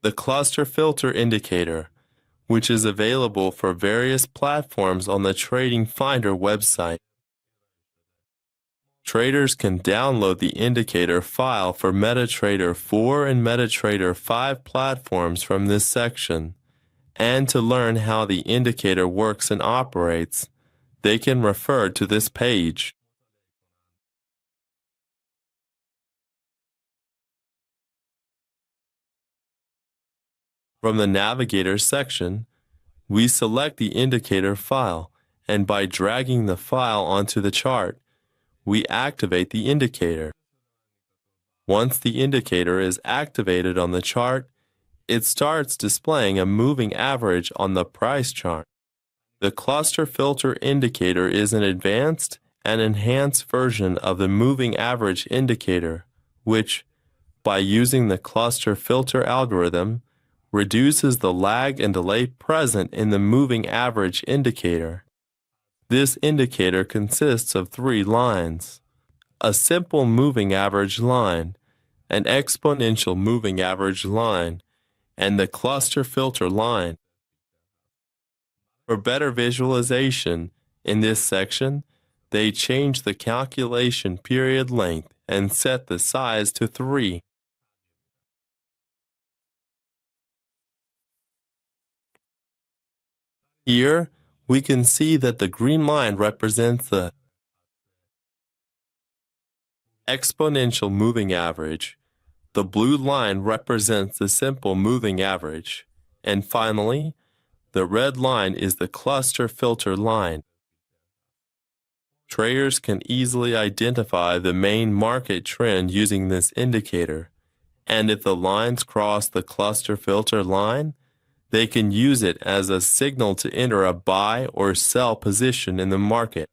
The cluster filter indicator, which is available for various platforms on the TradingFinder website. Traders can download the indicator file for MetaTrader 4 and MetaTrader 5 platforms from this section, and to learn how the indicator works and operates, they can refer to this page. From the Navigator section, we select the indicator file, and by dragging the file onto the chart, we activate the indicator. Once the indicator is activated on the chart, it starts displaying a moving average on the price chart. The cluster filter indicator is an advanced and enhanced version of the moving average indicator, which, by using the cluster filter algorithm, reduces the lag and delay present in the moving average indicator. This indicator consists of 3 lines: a simple moving average line, an exponential moving average line, and the cluster filter line. For better visualization, in this section, they change the calculation period length and set the size to 3. Here, we can see that the green line represents the exponential moving average, the blue line represents the simple moving average, and finally, the red line is the cluster filter line. Traders can easily identify the main market trend using this indicator, and if the lines cross the cluster filter line, they can use it as a signal to enter a buy or sell position in the market.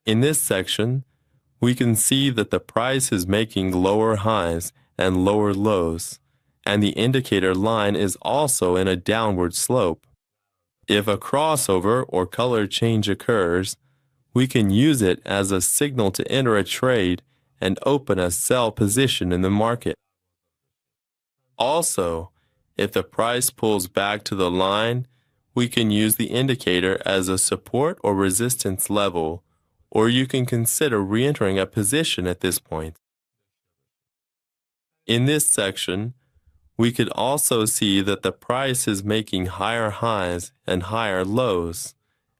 In this section, we can see that the price is making lower highs and lower lows, and the indicator line is also in a downward slope. If a crossover or color change occurs, we can use it as a signal to enter a trade and open a sell position in the market. Also, if the price pulls back to the line, we can use the indicator as a support or resistance level, or you can consider re-entering a position at this point. In this section, we could also see that the price is making higher highs and higher lows,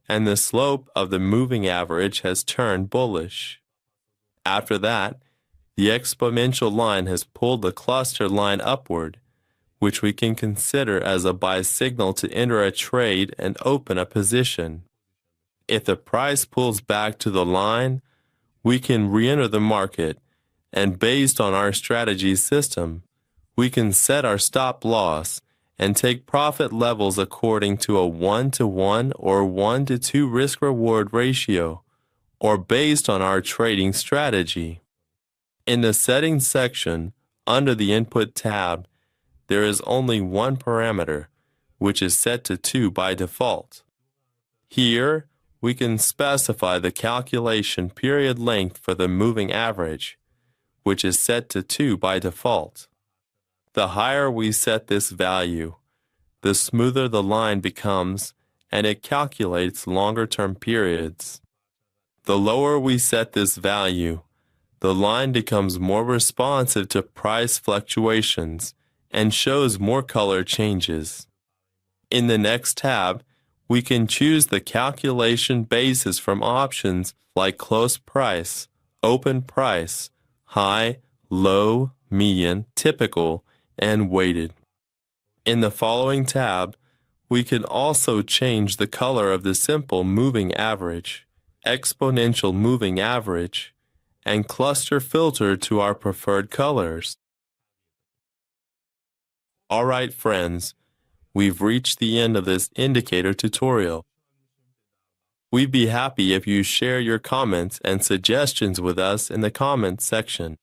and the slope of the moving average has turned bullish. After that, the exponential line has pulled the cluster line upward, which we can consider as a buy signal to enter a trade and open a position. If the price pulls back to the line, we can re-enter the market, and based on our strategy system, we can set our stop loss and take profit levels according to a 1-to-1 or 1-to-2 risk-reward ratio, or based on our trading strategy. In the Settings section, under the Input tab, there is only one parameter, which is set to 2 by default. Here, we can specify the calculation period length for the moving average, which is set to 2 by default. The higher we set this value, the smoother the line becomes, and it calculates longer-term periods. The lower we set this value, the line becomes more responsive to price fluctuations and shows more color changes. In the next tab, we can choose the calculation basis from options like close price, open price, high, low, median, typical, and weighted. In the following tab, we can also change the color of the simple moving average, exponential moving average, and cluster filter to our preferred colors. All right, friends, we've reached the end of this indicator tutorial. We'd be happy if you share your comments and suggestions with us in the comments section.